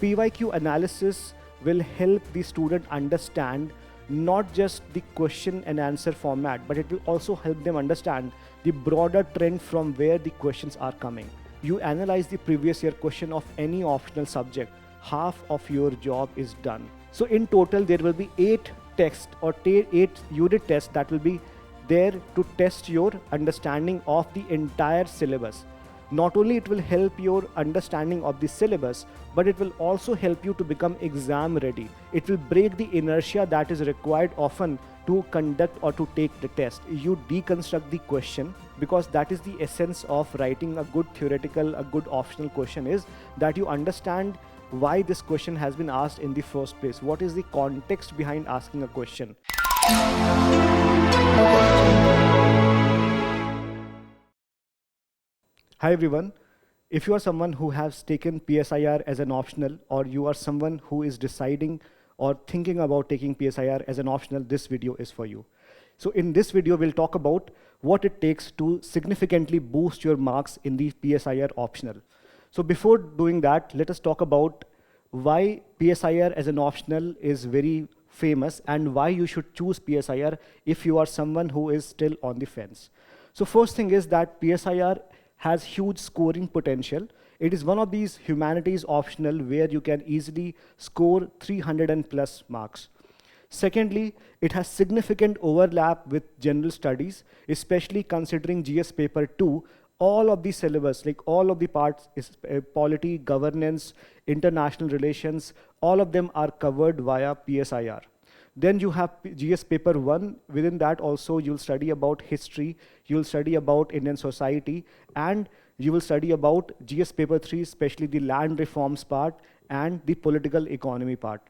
PYQ analysis will help the student understand not just the question and answer format, but it will also help them understand the broader trend from where the questions are coming. You analyze the previous year question of any optional subject, half of your job is done. So in total, there will be 8 tests or 8 unit tests that will be there to test your understanding of the entire syllabus. Not only it will help your understanding of the syllabus, but it will also help you to become exam ready. It will break the inertia that is required often to conduct or to take the test. You deconstruct the question, because that is the essence of writing a good theoretical, a good optional question, is that you understand why this question has been asked in the first place. What is the context behind asking a question? Hi everyone. If you are someone who has taken PSIR as an optional, or you are someone who is deciding or thinking about taking PSIR as an optional, this video is for you. So in this video, we'll talk about what it takes to significantly boost your marks in the PSIR optional. So before doing that, let us talk about why PSIR as an optional is very famous and why you should choose PSIR if you are someone who is still on the fence. So first thing is that PSIR has huge scoring potential. It is one of these humanities optional where you can easily score 300 and plus marks. Secondly, it has significant overlap with general studies, especially considering GS paper 2. All of the syllabus, like all of the parts, is polity, governance, international relations, all of them are covered via PSIR. Then you have GS paper 1. Within that also you'll study about history, you'll study about Indian society, and you will study about GS paper 3, especially the land reforms part and the political economy part.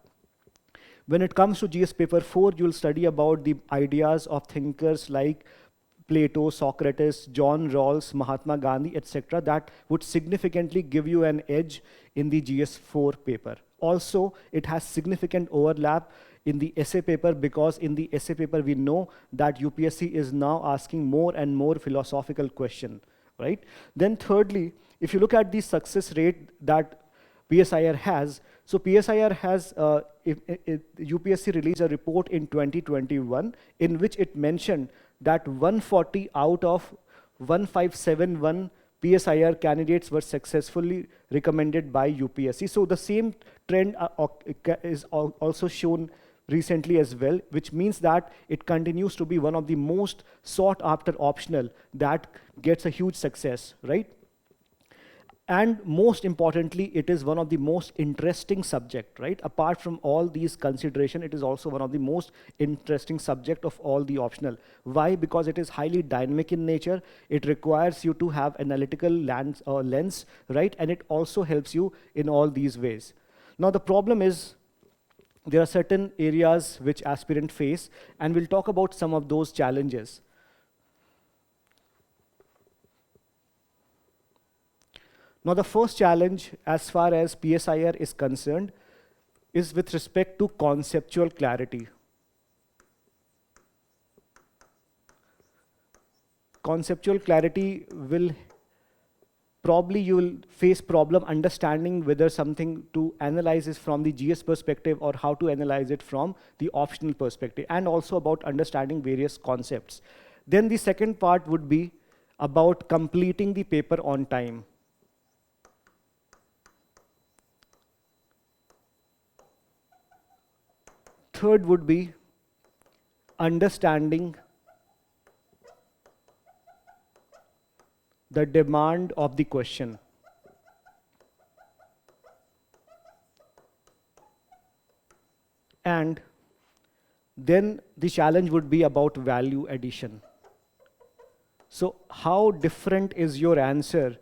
When it comes to GS paper 4, you'll study about the ideas of thinkers like Plato, Socrates, John Rawls, Mahatma Gandhi, etc. that would significantly give you an edge in the GS4 paper. Also, it has significant overlap in the essay paper, because in the essay paper we know that UPSC is now asking more and more philosophical question, right? Then thirdly, if you look at the success rate that PSIR has, so PSIR has, UPSC released a report in 2021 in which it mentioned that 140 out of 1571 PSIR candidates were successfully recommended by UPSC. So the same trend is also shown recently as well, which means that it continues to be one of the most sought after optional that gets a huge success, right? And most importantly, it is one of the most interesting subject, right? Apart from all these consideration, it is also one of the most interesting subject of all the optional. Why? Because it is highly dynamic in nature. It requires you to have analytical lens, right? And it also helps you in all these ways. Now the problem is, there are certain areas which aspirants face, and we'll talk about some of those challenges. Now the first challenge as far as PSIR is concerned is with respect to conceptual clarity. Conceptual clarity will probably you will face problem understanding whether something to analyze is from the GS perspective or how to analyze it from the optional perspective, and also about understanding various concepts. Then the second part would be about completing the paper on time. Third would be understanding the demand of the question. And then the challenge would be about value addition. So how different is your answer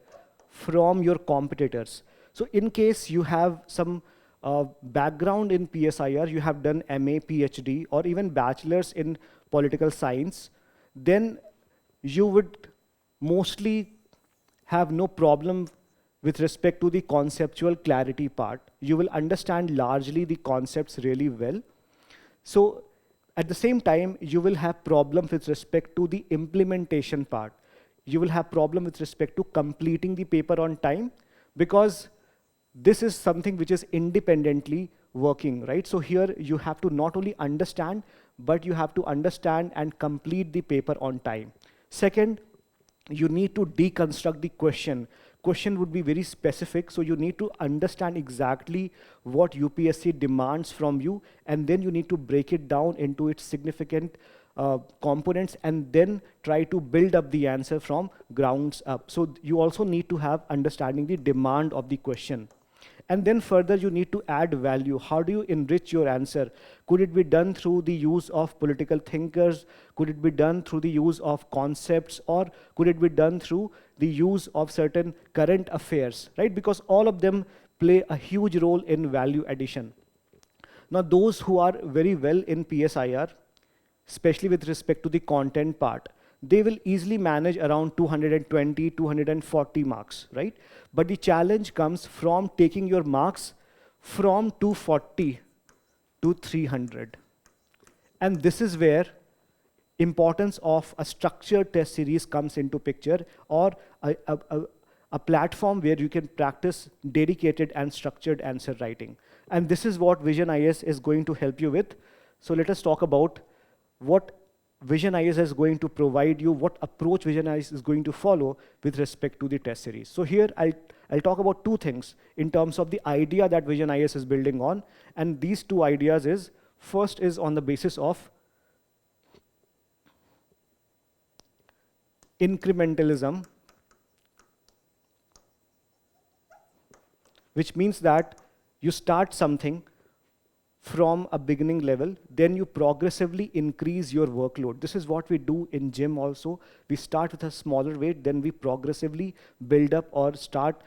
from your competitors? So in case you have some background in PSIR, you have done MA, PhD, or even bachelor's in political science, then you would mostly have no problem with respect to the conceptual clarity part. You will understand largely the concepts really well. So at the same time, you will have problem with respect to the implementation part. You will have problem with respect to completing the paper on time, because this is something which is independently working, right? So here you have to not only understand, but you have to understand and complete the paper on time. Second, you need to deconstruct the question. Question would be very specific, so you need to understand exactly what UPSC demands from you, and then you need to break it down into its significant components, and then try to build up the answer from grounds up. So you also need to have understanding the demand of the question. And then further, you need to add value. How do you enrich your answer? Could it be done through the use of political thinkers? Could it be done through the use of concepts? Or could it be done through the use of certain current affairs, right? Because all of them play a huge role in value addition. Now, those who are very well in PSIR, especially with respect to the content part, they will easily manage around 220, 240 marks, right? But the challenge comes from taking your marks from 240 to 300. And this is where importance of a structured test series comes into picture, or a platform where you can practice dedicated and structured answer writing. And this is what VisionIAS is going to help you with. So let us talk about what VisionIAS is going to provide you, what approach VisionIAS is going to follow with respect to the test series. So here I'll talk about two things in terms of the idea that VisionIAS is building on. And these two ideas is, first is on the basis of incrementalism, which means that you start something from a beginning level, then you progressively increase your workload. This is what we do in gym also. We start with a smaller weight, then we progressively build up or start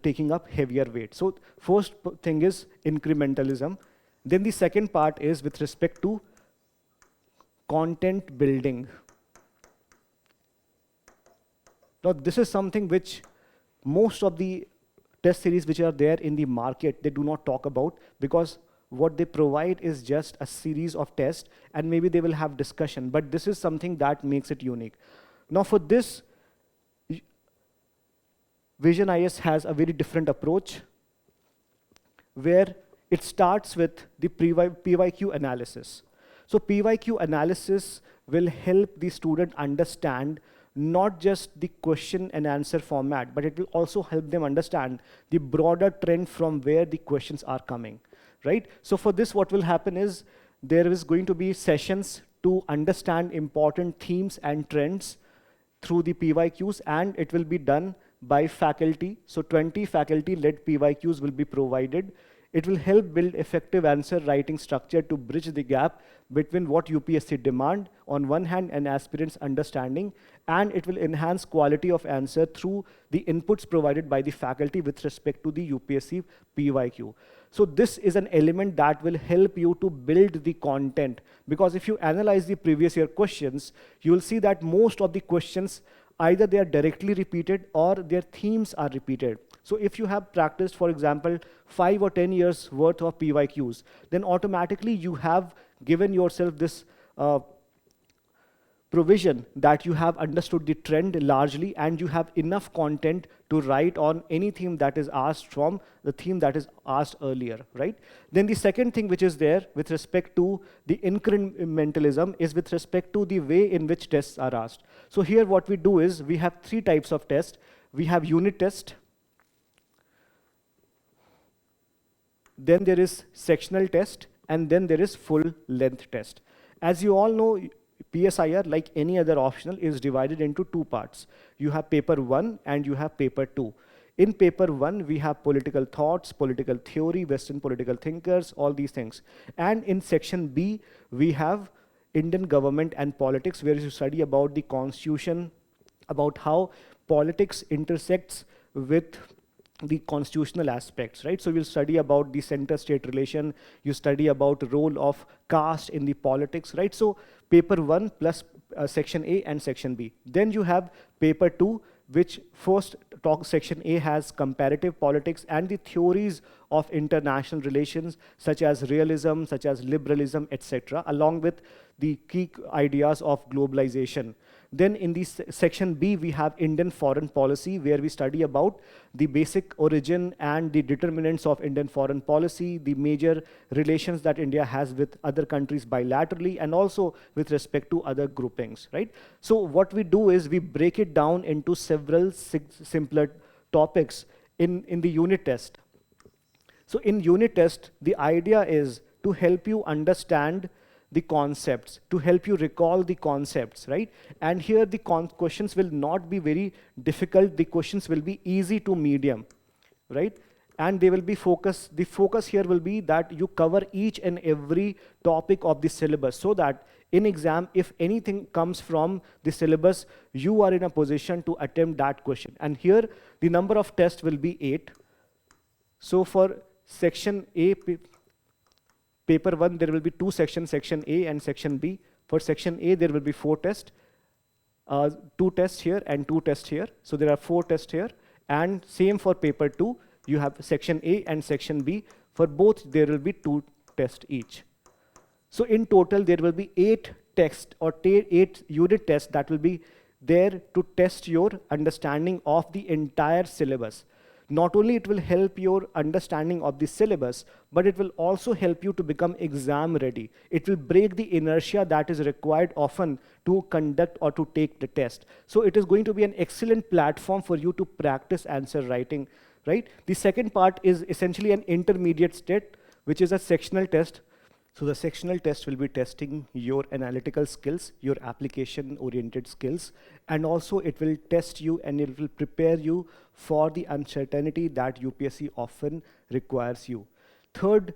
taking up heavier weight. So first thing is incrementalism. Then the second part is with respect to content building. Now this is something which most of the test series which are there in the market, they do not talk about, because what they provide is just a series of tests, and maybe they will have discussion, but this is something that makes it unique. Now for this, VisionIAS has a very different approach, where it starts with the PYQ analysis. So PYQ analysis will help the student understand not just the question and answer format, but it will also help them understand the broader trend from where the questions are coming, right? So for this, what will happen is there is going to be sessions to understand important themes and trends through the PYQs, and it will be done by faculty. So 20 faculty-led PYQs will be provided. It will help build effective answer writing structure to bridge the gap between what UPSC demand on one hand and aspirants' understanding, and it will enhance quality of answer through the inputs provided by the faculty with respect to the UPSC PYQ. So this is an element that will help you to build the content, because if you analyze the previous year questions, you will see that most of the questions, either they are directly repeated or their themes are repeated. So if you have practiced, for example, 5 or 10 years worth of PYQs, then automatically you have given yourself this provision that you have understood the trend largely, and you have enough content to write on any theme that is asked from the theme that is asked earlier, right? Then the second thing which is there with respect to the incrementalism is with respect to the way in which tests are asked. So here what we do is we have 3 types of tests. We have unit test, then there is sectional test, and then there is full length test. As you all know, PSIR, like any other optional, is divided into 2 parts. You have paper 1 and you have paper 2. In paper 1, we have political thoughts, political theory, Western political thinkers, all these things. And in section B, we have Indian government and politics, where you study about the constitution, about how politics intersects with the constitutional aspects, right? So we'll study about the center-state relation, you study about the role of caste in the politics, right? So paper 1 plus section A and section B. Then you have paper 2, which first section A has comparative politics and the theories of international relations, such as realism, such as liberalism, etc., along with the key ideas of globalization. Then in the section B, we have Indian foreign policy, where we study about the basic origin and the determinants of Indian foreign policy, the major relations that India has with other countries bilaterally, and also with respect to other groupings, right? So what we do is we break it down into several simpler topics in the unit test. So in unit test, the idea is to help you understand the concepts, to help you recall the concepts, right? And here the questions will not be very difficult. The questions will be easy to medium, right? And they will be focused. The focus here will be that you cover each and every topic of the syllabus, so that in exam, if anything comes from the syllabus, you are in a position to attempt that question. And here, the number of tests will be 8. So for section A, paper 1, there will be 2 sections, section A and section B. For section A, there will be 4 tests, 2 tests here and 2 tests here. So there are 4 tests here. And same for paper 2, you have section A and section B. For both, there will be 2 tests each. So in total, there will be 8 tests or 8 unit tests that will be there to test your understanding of the entire syllabus. Not only it will help your understanding of the syllabus, but it will also help you to become exam ready. It will break the inertia that is required often to conduct or to take the test. So it is going to be an excellent platform for you to practice answer writing, right? The second part is essentially an intermediate state, which is a sectional test. So the sectional test will be testing your analytical skills, your application-oriented skills, and also it will test you and it will prepare you for the uncertainty that UPSC often requires you. Third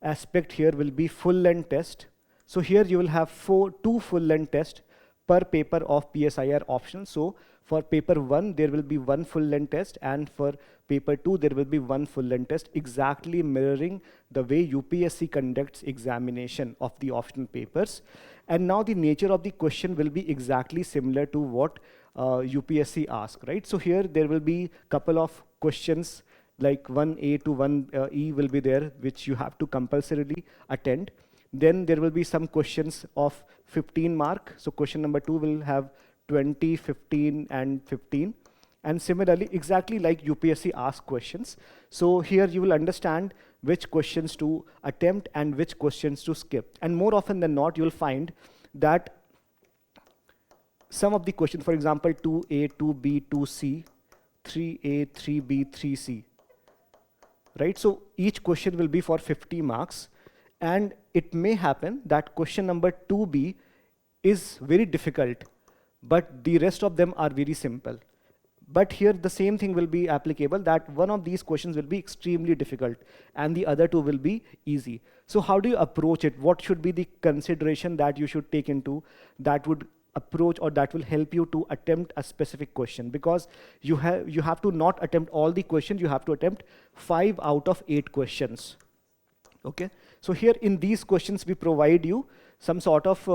aspect here will be full-length test. So here you will have 2 full-length tests per paper of PSIR option. So for paper 1, there will be 1 full-length test, and for paper 2, there will be 1 full-length test, exactly mirroring the way UPSC conducts examination of the optional papers. And now the nature of the question will be exactly similar to what UPSC asks, right? So here there will be a couple of questions like 1A to 1E will be there, which you have to compulsorily attend. Then there will be some questions of 15 mark. So question number 2 will have 20, 15, and 15. And similarly, exactly like UPSC asks questions. So here you will understand which questions to attempt and which questions to skip. And more often than not, you will find that some of the questions, for example, 2A, 2B, 2C, 3A, 3B, 3C, right? So each question will be for 50 marks. And it may happen that question number 2B is very difficult, but the rest of them are very simple. But here the same thing will be applicable, that one of these questions will be extremely difficult and the other 2 will be easy. So how do you approach it? What should be the consideration that you should take into that would approach or that will help you to attempt a specific question? Because you have to not attempt all the questions, you have to attempt 5 out of 8 questions. Okay, so here in these questions we provide you some sort of,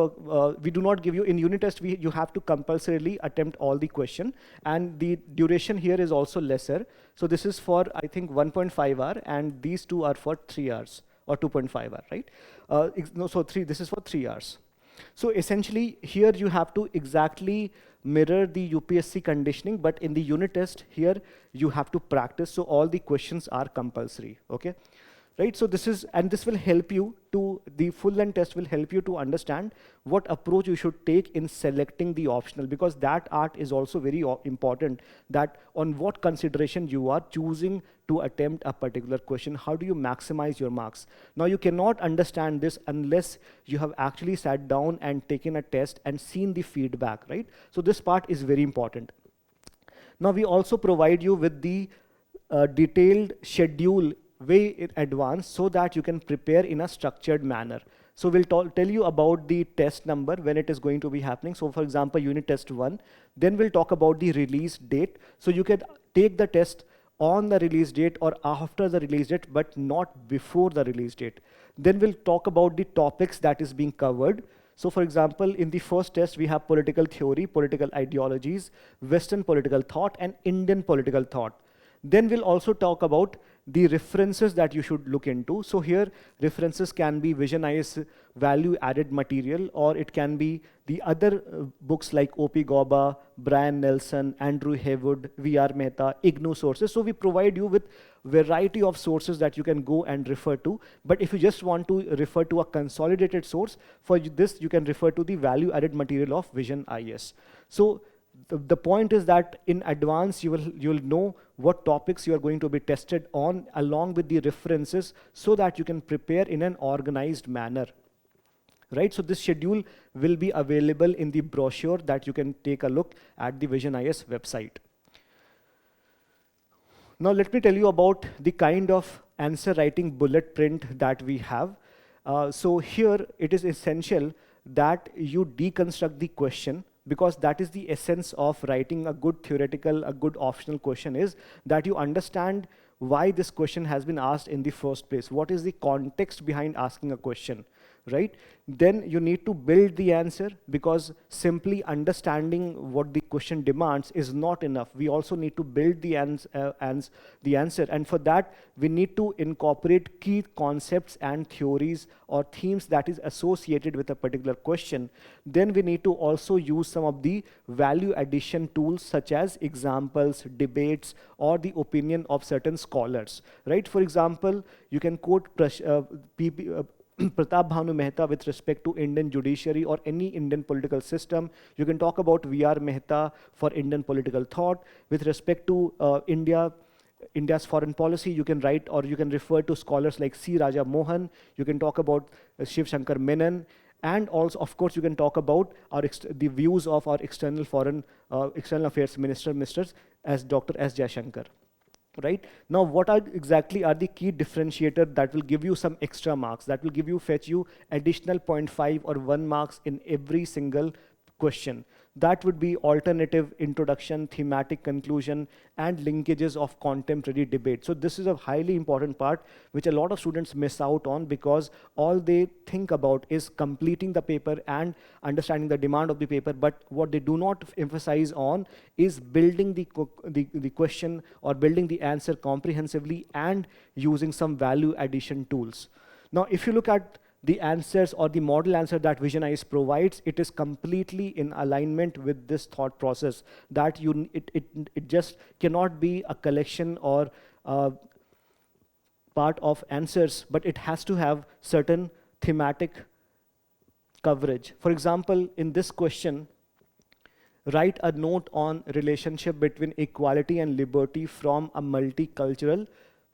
we do not give you, in unit test you have to compulsorily attempt all the question, and the duration here is also lesser. So this is for, I think, 1.5 hour, and these 2 are for 3 hours or 2.5 hour, right? No, so this is for 3 hours. So essentially here you have to exactly mirror the UPSC conditioning, but in the unit test here you have to practice. So all the questions are compulsory, okay? Right, so this will help you to, the full-length test will help you to understand what approach you should take in selecting the optional, because that art is also very important, that on what consideration you are choosing to attempt a particular question. How do you maximize your marks? Now you cannot understand this unless you have actually sat down and taken a test and seen the feedback, right? So this part is very important. Now we also provide you with the detailed schedule way in advance so that you can prepare in a structured manner. So we'll tell you about the test number when it is going to be happening. So for example, unit test 1, then we'll talk about the release date. So you can take the test on the release date or after the release date, but not before the release date. Then we'll talk about the topics that is being covered. So for example, in the first test, we have political theory, political ideologies, Western political thought, and Indian political thought. Then we'll also talk about the references that you should look into. So here, references can be VisionIAS value-added material, or it can be the other books like O.P. Gauba, Brian Nelson, Andrew Haywood, V.R. Mehta, IGNOU sources. So we provide you with variety of sources that you can go and refer to. But if you just want to refer to a consolidated source, for this you can refer to the value-added material of VisionIAS. So the point is that in advance you'll know what topics you are going to be tested on along with the references, so that you can prepare in an organized manner. Right, so this schedule will be available in the brochure that you can take a look at the VisionIAS website. Now let me tell you about the kind of answer writing bullet print that we have. So here it is essential that you deconstruct the question, because that is the essence of writing a good theoretical, a good optional question, is that you understand why this question has been asked in the first place. What is the context behind asking a question, right? Then you need to build the answer, because simply understanding what the question demands is not enough. We also need to build the answer, and for that we need to incorporate key concepts and theories or themes that is associated with a particular question. Then we need to also use some of the value addition tools, such as examples, debates, or the opinion of certain scholars, right? For example, you can quote Pratap Bhanu Mehta with respect to Indian judiciary or any Indian political system. You can talk about V.R. Mehta for Indian political thought. With respect to India's foreign policy, you can write or you can refer to scholars like C. Raja Mohan. You can talk about Shiv Shankar Menon. And also, of course, you can talk about the views of our external affairs ministers as Dr. S. Jaishankar. Right? Now, what exactly are the key differentiator that will give you some extra marks, that will fetch you additional 0.5 or 1 marks in every single question? That would be alternative, introduction, thematic conclusion, and linkages of contemporary debate. So this is a highly important part which a lot of students miss out on, because all they think about is completing the paper and understanding the demand of the paper, but what they do not emphasize on is building the question or building the answer comprehensively and using some value addition tools. Now, if you look at the answers or the model answer that VisionIAS provides, it is completely in alignment with this thought process, that it just cannot be a collection or part of answers, but it has to have certain thematic coverage. For example, in this question, write a note on relationship between equality and liberty from a multicultural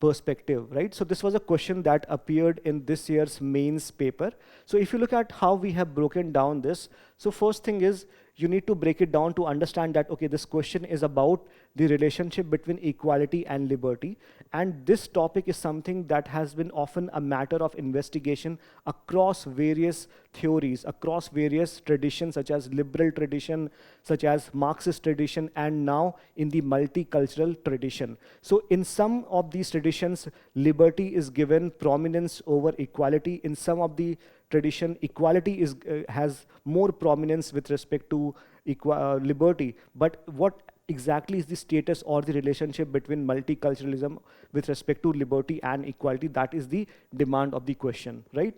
perspective, right? So this was a question that appeared in this year's mains paper. So if you look at how we have broken down this, so first thing is you need to break it down to understand that, okay, this question is about the relationship between equality and liberty. And this topic is something that has been often a matter of investigation across various theories, across various traditions, such as liberal tradition, such as Marxist tradition, and now in the multicultural tradition. So in some of these traditions, liberty is given prominence over equality. In some of the tradition, equality has more prominence with respect to liberty. But what exactly is the status or the relationship between multiculturalism with respect to liberty and equality? That is the demand of the question, right?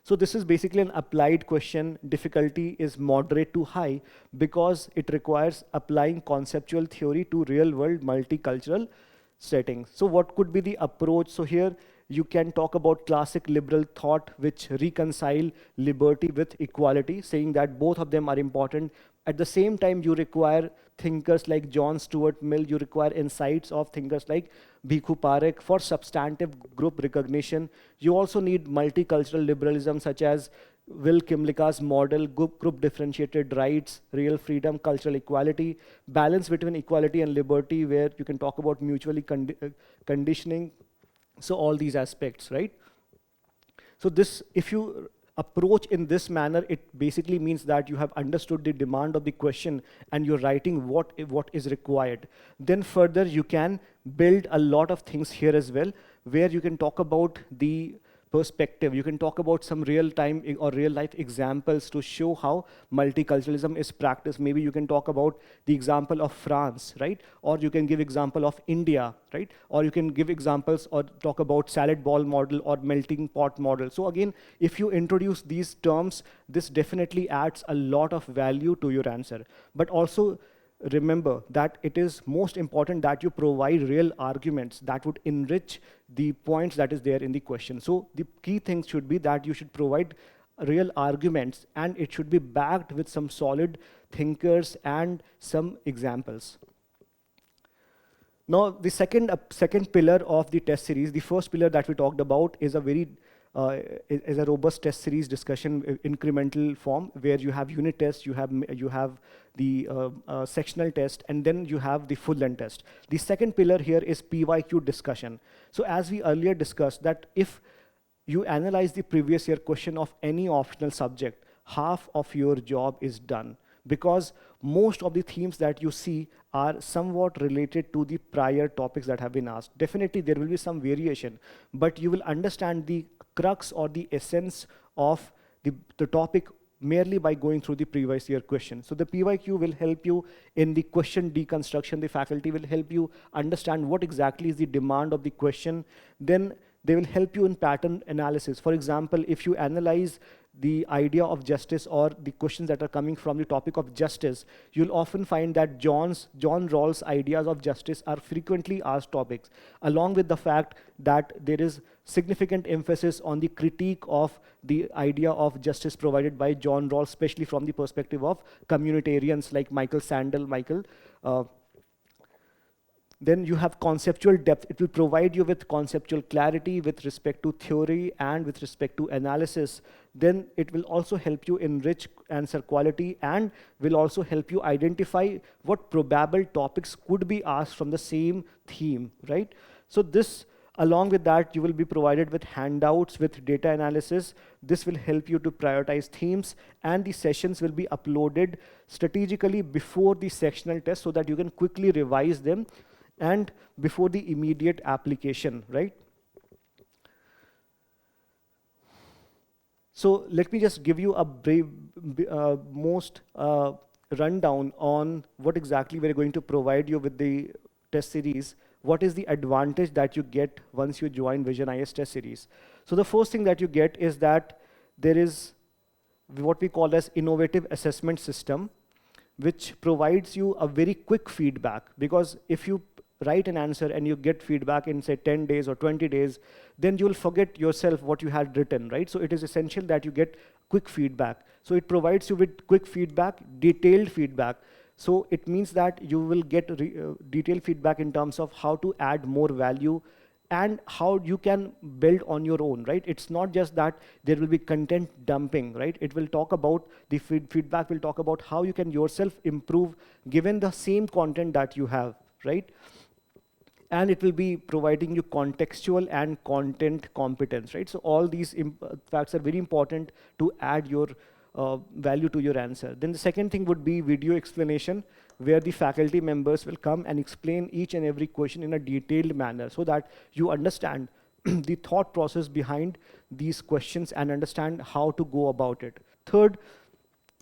So this is basically an applied question. Difficulty is moderate to high because it requires applying conceptual theory to real-world multicultural settings. So what could be the approach? So here you can talk about classic liberal thought which reconcile liberty with equality, saying that both of them are important. At the same time, you require thinkers like John Stuart Mill, you require insights of thinkers like Bhikhu Parekh for substantive group recognition. You also need multicultural liberalism such as Will Kimlicka's model, group differentiated rights, real freedom, cultural equality, balance between equality and liberty, where you can talk about mutually conditioning. So all these aspects, right? So this, if you approach in this manner, it basically means that you have understood the demand of the question and you're writing what is required. Then further, you can build a lot of things here as well, where you can talk about the perspective. You can talk about some real-time or real-life examples to show how multiculturalism is practiced. Maybe you can talk about the example of France, right? Or you can give example of India, right? Or you can give examples or talk about salad ball model or melting pot model. So again, if you introduce these terms, this definitely adds a lot of value to your answer. But also, remember that it is most important that you provide real arguments that would enrich the points that is there in the question. So the key things should be that you should provide real arguments, and it should be backed with some solid thinkers and some examples. Now, the second pillar of the test series, the first pillar that we talked about is a robust test series discussion incremental form, where you have unit tests, you have the sectional test, and then you have the full length test. The second pillar here is PYQ discussion. So as we earlier discussed, that if you analyze the previous year question of any optional subject, half of your job is done, because most of the themes that you see are somewhat related to the prior topics that have been asked. Definitely there will be some variation, but you will understand the crux or the essence of the topic merely by going through the previous year question. So the PYQ will help you in the question deconstruction. The faculty will help you understand what exactly is the demand of the question. Then they will help you in pattern analysis. For example, if you analyze the idea of justice or the questions that are coming from the topic of justice, you'll often find that John Rawls' ideas of justice are frequently asked topics, along with the fact that there is significant emphasis on the critique of the idea of justice provided by John Rawls, especially from the perspective of communitarians like Michael Sandel. Then you have conceptual depth. It will provide you with conceptual clarity with respect to theory and with respect to analysis. Then it will also help you enrich answer quality and will also help you identify what probable topics could be asked from the same theme, right? So this, along with that, you will be provided with handouts with data analysis. This will help you to prioritize themes, and the sessions will be uploaded strategically before the sectional test so that you can quickly revise them and before the immediate application, right? So let me just give you a brief, rundown on what exactly we're going to provide you with the test series. What is the advantage that you get once you join VisionIAS test series? So the first thing that you get is that there is what we call as innovative assessment system, which provides you a very quick feedback. Because if you write an answer and you get feedback in say 10 days or 20 days, then you'll forget yourself what you had written, right? So it is essential that you get quick feedback. So it provides you with quick feedback, detailed feedback. So it means that you will get detailed feedback in terms of how to add more value and how you can build on your own, right? It's not just that there will be content dumping, right? It will talk about, the feedback will talk about how you can yourself improve given the same content that you have, right? And it will be providing you contextual and content competence, right? So all these facts are very important to add your value to your answer. Then the second thing would be video explanation, where the faculty members will come and explain each and every question in a detailed manner so that you understand the thought process behind these questions and understand how to go about it. Third,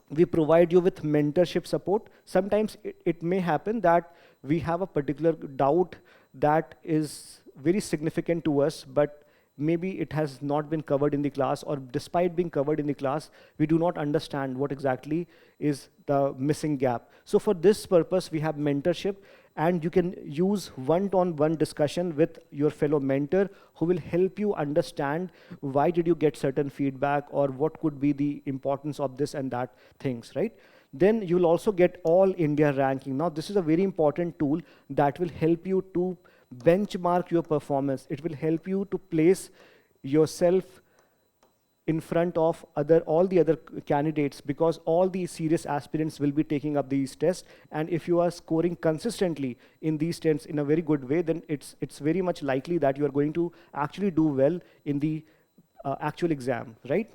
we provide you with mentorship support. Sometimes it may happen that we have a particular doubt that is very significant to us, but maybe it has not been covered in the class, or despite being covered in the class, we do not understand what exactly is the missing gap. So for this purpose, we have mentorship, and you can use one-on-one discussion with your fellow mentor who will help you understand why did you get certain feedback or what could be the importance of this and that things, right? Then you'll also get all India ranking. Now this is a very important tool that will help you to benchmark your performance. It will help you to place yourself in front of all the other candidates, because all the serious aspirants will be taking up these tests, and if you are scoring consistently in these tests in a very good way, then it's very much likely that you are going to actually do well in the actual exam, right?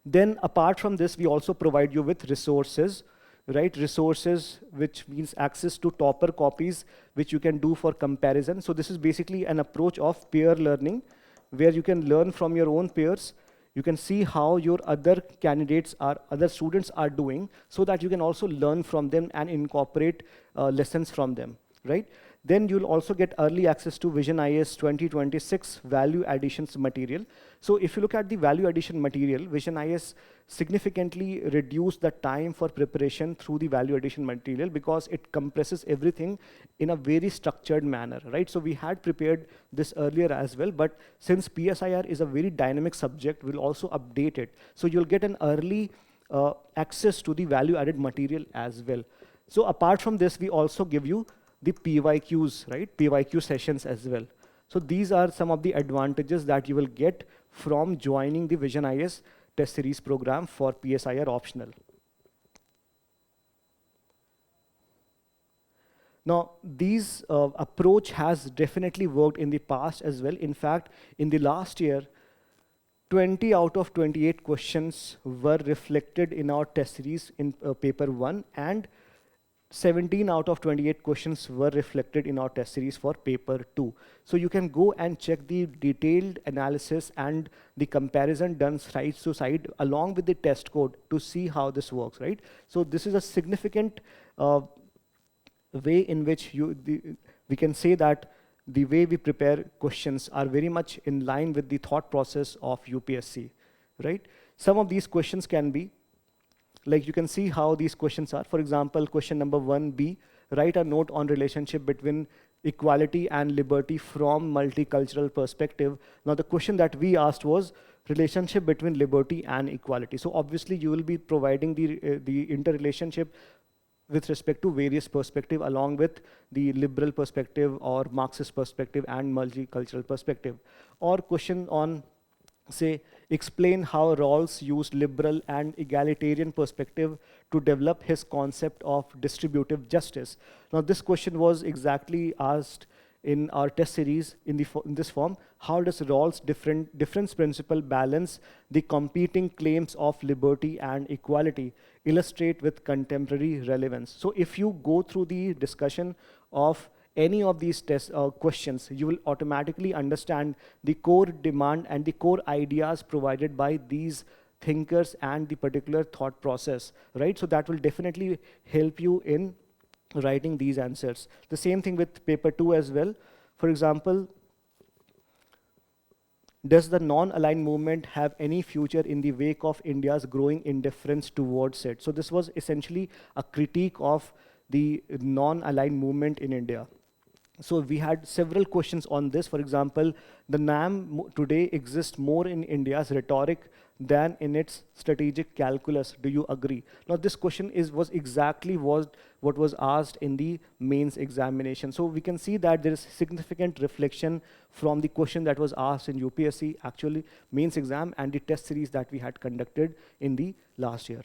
Then apart from this, we also provide you with resources, right? Resources, which means access to topper copies, which you can do for comparison. So this is basically an approach of peer learning, where you can learn from your own peers. You can see how your other other students are doing, so that you can also learn from them and incorporate lessons from them, right? Then you'll also get early access to VisionIAS 2026 value additions material. So if you look at the value addition material, VisionIAS significantly reduced the time for preparation through the value addition material, because it compresses everything in a very structured manner, right? So we had prepared this earlier as well, but since PSIR is a very dynamic subject, we'll also update it. So you'll get an early access to the value added material as well. So apart from this, we also give you the PYQs, right? PYQ sessions as well. So these are some of the advantages that you will get from joining the VisionIAS test series program for PSIR optional. Now, these approach has definitely worked in the past as well. In fact, in the last year, 20 out of 28 questions were reflected in our test series in paper 1, and 17 out of 28 questions were reflected in our test series for paper 2. So you can go and check the detailed analysis and the comparison done side to side along with the test code to see how this works, right? So this is a significant way in which we can say that the way we prepare questions are very much in line with the thought process of UPSC, right? Some of these questions can be, like you can see how these questions are. For example, question number 1B, write a note on relationship between equality and liberty from multicultural perspective. Now the question that we asked was relationship between liberty and equality. So obviously you will be providing the interrelationship with respect to various perspective, along with the liberal perspective or Marxist perspective and multicultural perspective. Or question on, say, explain how Rawls used liberal and egalitarian perspective to develop his concept of distributive justice. Now this question was exactly asked in our test series in this form. How does Rawls' difference principle balance the competing claims of liberty and equality, illustrate with contemporary relevance? So if you go through the discussion of any of these test questions, you will automatically understand the core demand and the core ideas provided by these thinkers and the particular thought process, right? So that will definitely help you in writing these answers. The same thing with paper 2 as well. For example, does the non-aligned movement have any future in the wake of India's growing indifference towards it? So this was essentially a critique of the non-aligned movement in India. So we had several questions on this. For example, the NAM today exists more in India's rhetoric than in its strategic calculus. Do you agree? Now this question was exactly what was asked in the mains examination. So we can see that there is significant reflection from the question that was asked in UPSC, actually mains exam, and the test series that we had conducted in the last year.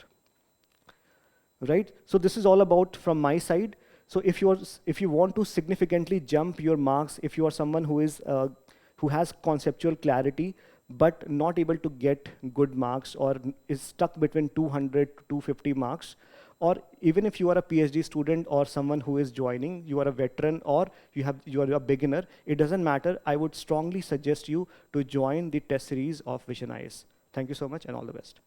Right? So this is all about from my side. So if you want to significantly jump your marks, if you are someone who has conceptual clarity but not able to get good marks or is stuck between 200 to 250 marks, or even if you are a PhD student or someone who is joining, you are a veteran or you are a beginner, it doesn't matter. I would strongly suggest you to join the test series of VisionIAS. Thank you so much and all the best.